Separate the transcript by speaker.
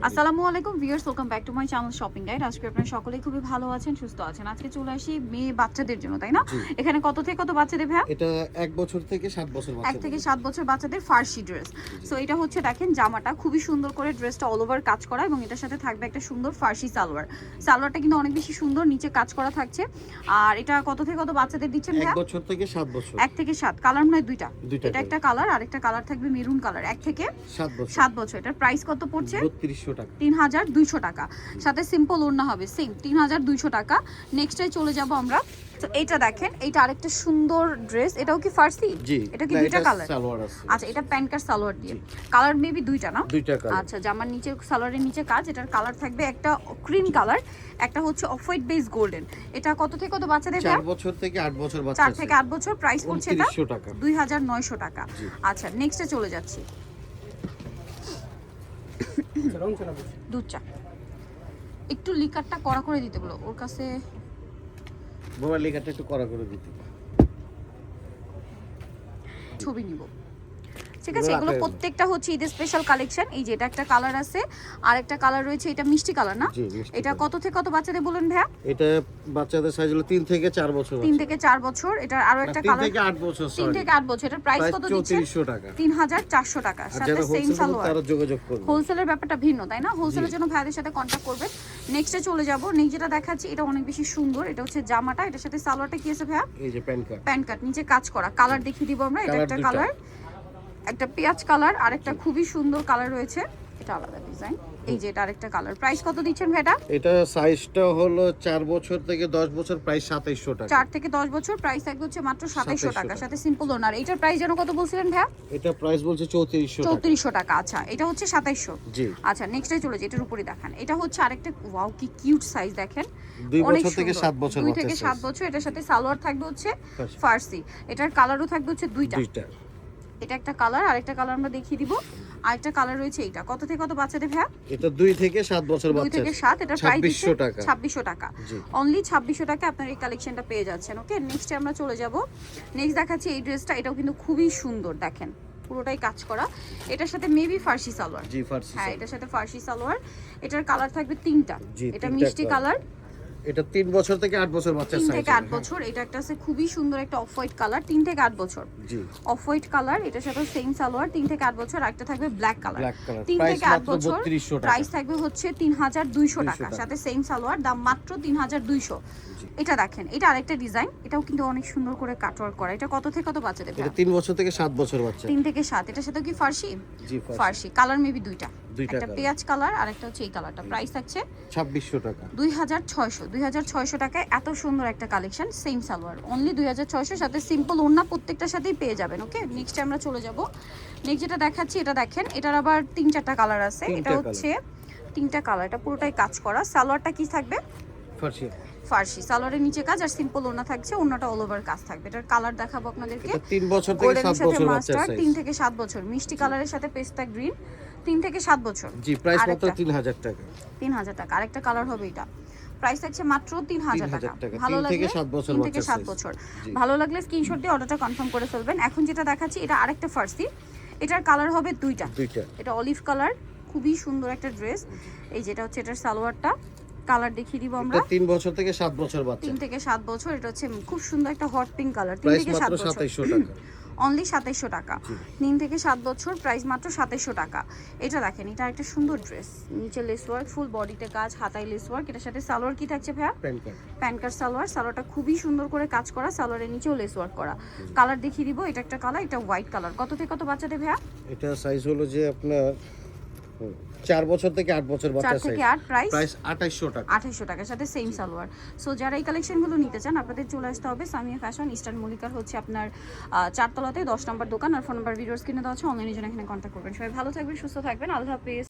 Speaker 1: আসসালামু আলাইকুম viewers, welcome back to my channel shopping guide. আজকে আপনারা সকলেই খুবই ভালো আছেন, সুস্থ আছেন। আজকে চলে আসি মেয়ে বাচ্চাদের জন্য, তাই না? এখানে কত থেকে কত বাচ্চাদের ভাইয়া?
Speaker 2: এটা 1 বছর থেকে 7 বছর
Speaker 1: 1 থেকে 7 বছর বাচ্চাদের ফার্সি ড্রেস। সো এটা হচ্ছে দেখেন জামাটা খুবই সুন্দর করে ড্রেসটা অল ওভার কাজ করা এবং এটার সাথে থাকবে একটা সুন্দর ফার্সি সালোয়ার। সালোয়ারটা কিন্তু অনেক বেশি সুন্দর, নিচে কাজ করা থাকছে। আর এটা কত থেকে কত বাচ্চাদের দিচ্ছেন ভাইয়া?
Speaker 2: 1 বছর থেকে 7 বছর।
Speaker 1: 1 থেকে 7, কালার মনে হয় দুইটা।
Speaker 2: দুইটা
Speaker 1: এটা একটা কালার আর একটা কালার থাকবে মেরুন কালার। 1 থেকে
Speaker 2: 7 বছর।
Speaker 1: 7 বছর। এটার প্রাইস কত পড়ছে?
Speaker 2: 3200 টাকা।
Speaker 1: 3200 টাকা। সাথে সিম্পল ওড়না হবে সেম 3200 টাকা। নেক্সটে চলে যাব আমরা। তো এইটা দেখেন, এইটা আরেকটা সুন্দর ড্রেস। এটাও কি ফার্সি?
Speaker 2: জি।
Speaker 1: এটা কি দুইটা কালার?
Speaker 2: সালোয়ার আছে।
Speaker 1: আচ্ছা, এটা প্যান্ট কাট সালোয়ার দিয়ে। কালার মেবি দুইটা না?
Speaker 2: দুইটা কালার।
Speaker 1: আচ্ছা, জামার নিচে সালোয়ারের নিচে কাজ। এটার কালার থাকবে একটা ক্রিম কালার, একটা হচ্ছে অফ হোয়াইট বেস গোল্ডেন। এটা কত থেকে কত বাচ্চাদের?
Speaker 2: 4 বছর থেকে 8 বছর বাচ্চা
Speaker 1: 4
Speaker 2: আছে।
Speaker 1: থেকে 8 বছর। প্রাইস পড়ছে এটা
Speaker 2: 2900 টাকা।
Speaker 1: 2900 টাকা। আচ্ছা, নেক্সটে চলে যাচ্ছি। দুধ চা একটু লিকারটা কড়া করে দিতে বলো ওর কাছে।
Speaker 2: মোবাইল লেখাটা একটু কড়া করে দিতে।
Speaker 1: ছবি নিব, ঠিক আছে? এগুলো প্রত্যেকটা হচ্ছে ঈদের স্পেশাল কালেকশন। এই যে এটা একটা কালার আছে, আর একটা কালার রয়েছে, এটা মিষ্টি কালার না? এটা কত থেকে কত বাচ্চাদের বলেন ভাইয়া?
Speaker 2: এটা বাচ্চাদের সাইজ হলো 3 থেকে 4 বছর।
Speaker 1: 3 থেকে 4 বছর। এটার আরো একটা কালার
Speaker 2: 3 থেকে 8 বছর।
Speaker 1: 3 থেকে 8 বছর। এটার প্রাইস কত দিচ্ছেন?
Speaker 2: 3400 টাকা।
Speaker 1: 3400 টাকা। সাথে সেম সালোয়ার।
Speaker 2: তারা যোগাযোগ করবে।
Speaker 1: হোলসেলের ব্যাপারটা ভিন্ন, তাই না? হোলসেলের জন্য ভাইয়াদের সাথে কন্টাক্ট করবেন। নেক্সটে চলে যাব। নেক্সট যেটা দেখাচ্ছি এটা অনেক বেশি সুন্দর। এটা হচ্ছে জামাটা, এটার সাথে সালোয়ারটা কি আছে ভাইয়া?
Speaker 2: এই যে প্যান্ট কাট।
Speaker 1: প্যান্ট কাট, নিচে কাজ করা। কালার দেখিয়ে দিব আমরা। এটা একটা কালার, একটা পেঁয়াজ কালার, আর একটা খুবই সুন্দর কালার রয়েছে। এটা আলাদা ডিজাইন। এই যে এটা আরেকটা কালার। প্রাইস কত দিচ্ছেন ভাইটা?
Speaker 2: এটা সাইজটা হলো 4 বছর থেকে 10 বছর, প্রাইস 2700 টাকা।
Speaker 1: 4 থেকে 10 বছর, প্রাইস থাকবে হচ্ছে মাত্র 2700 টাকা। সাথে সিম্পল ওনার। এটার প্রাইস যেন কত বলছিলেন ভাইয়া?
Speaker 2: এটা প্রাইস বলছে 3400 টাকা।
Speaker 1: 3400 টাকা। আচ্ছা, এটা হচ্ছে 2700।
Speaker 2: জি।
Speaker 1: আচ্ছা, নেক্সটে চলে যাই। এটার উপরে দেখান। এটা হচ্ছে আরেকটা, ওয়াও কি কিউট সাইজ দেখেন।
Speaker 2: 2 বছর থেকে 7 বছর।
Speaker 1: 2 থেকে 7 বছর। এটার সাথে সালোয়ার থাকবে হচ্ছে ফার্সি। এটার কালারও থাকবে হচ্ছে দুইটা। এটা একটা কালার, আরেকটা কালার আমরা দেখিয়ে দিব। আরেকটা কালার রয়েছে এইটা। কত থেকে কত বাচ্চাদের ভাইয়া?
Speaker 2: এটা 2 থেকে 7 বছর বাচ্চা।
Speaker 1: 2 থেকে 7। এটা প্রাইস
Speaker 2: 2600 টাকা।
Speaker 1: 2600 টাকা। অনলি 2600 টাকা আপনারা এই কালেকশনটা পেয়ে যাচ্ছেন। ওকে, নেক্সটে আমরা চলে যাব। নেক্সট দেখাচ্ছি এই ড্রেসটা। এটাও কিন্তু খুবই সুন্দর দেখেন, পুরোটাই কাজ করা। এটার সাথে মেবি ফার্সি সালোয়ার।
Speaker 2: জি, ফার্সি।
Speaker 1: হ্যাঁ, এটার সাথে ফার্সি সালোয়ার। এটার কালার থাকবে তিনটা। এটা মিষ্টি কালার।
Speaker 2: এটা 3 বছর থেকে 8 বছর বাচ্চা সাইজ।
Speaker 1: 3 থেকে 8 বছর। এটা একটা আছে খুবই সুন্দর একটা অফ হোয়াইট কালার। 3 থেকে 8 বছর। জি, অফ হোয়াইট কালার। এটার সাথে সেম সালোয়ার। 3 থেকে 8 বছর। আরেকটা থাকবে ব্ল্যাক কালার। 3 থেকে 8 বছর। প্রাইস থাকবে হচ্ছে 3200 টাকা। সাথে সেম সালোয়ার, দাম মাত্র 3200। এটা দেখেন, এটা আরেকটা ডিজাইন। এটাও কিন্তু অনেক সুন্দর করে কাটওয়ার্ক করা। এটা কত থেকে কত বাচ্চাদের?
Speaker 2: এটা 3 বছর থেকে 7 বছর বাচ্চা।
Speaker 1: 3 থেকে 7। এটার সাথে কি ফার্সি?
Speaker 2: জি,
Speaker 1: ফার্সি। কালার মেবি দুইটা। একটা পেঁয়াজ কালার আর একটা হচ্ছে এই কালারটা। প্রাইস থাকছে
Speaker 2: 2600 টাকা।
Speaker 1: 2600 টাকায় এত সুন্দর একটা কালেকশন। Same salwar, only 2600। সাথে সিম্পল ওড়না প্রত্যেকটার সাথেই পেয়ে যাবেন। ওকে, নেক্সট আমরা চলে যাব। নেক্সট যেটা দেখাচ্ছি এটা দেখেন, এটার আবার 3-4টা কালার আছে। এটা হচ্ছে 3টা কালার। এটা পুরোটাই কাজ করা। সালোয়ারটা কি থাকবে?
Speaker 2: ফার্সি।
Speaker 1: ফার্সি সালোয়ারের নিচে কাজ আর সিম্পল ওড়না থাকছে। ওড়নাটা অল ওভার কাজ থাকবে। এটার কালার দেখাবো আপনাদেরকে।
Speaker 2: এটা 3 বছর থেকে 7 বছর বাচ্চা সাইজ।
Speaker 1: 3 থেকে 7 বছর। মিষ্টি কালারের সাথে পেস্তা গ্রিন। 3 থেকে 7 বছর।
Speaker 2: জি, প্রাইস মাত্র 3000 টাকা।
Speaker 1: 3000 টাকা। আরেকটা কালার হবে এটা। প্রাইস থাকছে মাত্র 3000 টাকা। ভালো
Speaker 2: 3
Speaker 1: লাগলে
Speaker 2: থেকে 7 বছর
Speaker 1: 3 থেকে
Speaker 2: বাচ্চা
Speaker 1: 7
Speaker 2: সাইজ।
Speaker 1: বছর। ভালো লাগলে স্ক্রিনশট দিয়ে অর্ডারটা কনফার্ম করে ফেলবেন। এখন যেটা দেখাচ্ছি এটা আরেকটা ফার্সি। এটার কালার হবে দুইটা। এটা অলিভ কালার, খুবই সুন্দর একটা ড্রেস। এই যেটা হচ্ছে এটার সালোয়ারটা। কালার দেখিয়ে দিব আমরা।
Speaker 2: এটা 3 বছর থেকে 7 বছর বাচ্চা।
Speaker 1: 3 থেকে 7 বছর। এটা হচ্ছে খুব সুন্দর একটা হট পিঙ্ক কালার। 3 থেকে 7 বছর।
Speaker 2: 2700 টাকা।
Speaker 1: অনলি 2700 টাকা। 3 থেকে 7 বছর, প্রাইস মাত্র 2700 টাকা। এটা দেখেন, এটা একটা সুন্দর ড্রেস। নিচে লেস ওয়ার্ক, ফুল বডিতে কাজ, হাতায় লেস ওয়ার্ক। এটার সাথে সালোয়ার কি থাকছে ভাইয়া? প্যান্ট কাট সালোয়ার। সালোয়ারটা খুবই সুন্দর করে কাজ করা। সালোয়ারের নিচেও লেস ওয়ার্ক করা। কালার দেখিয়ে দিব। এটা একটা কালার, এটা হোয়াইট কালার। কত থেকে কত বাচ্চাদের ভাইয়া?
Speaker 2: এটা সাইজ হলো যে আপনার 4 বছর থেকে 8 বছর বাচ্চা সাইজ।
Speaker 1: 4 থেকে 8। প্রাইস
Speaker 2: 2800 টাকা।
Speaker 1: 2800 টাকার সাথে সেম সালোয়ার। সো যারা এই কালেকশনগুলো নিতে চান আপনাদের চলে আসতে হবে সামিয়া ফ্যাশন, ইস্টার্ন মল্লিকার হচ্ছে আপনার 4 তলাতে 10 নম্বর দোকান। আর ফোন নাম্বার ভিডিওস কিনে দেওয়া আছে। অনলাইনে জন্য এখানে কন্ট্যাক্ট করবেন। সবাই ভালো থাকবেন, সুস্থ থাকবেন। আল্লাহ হাফেজ।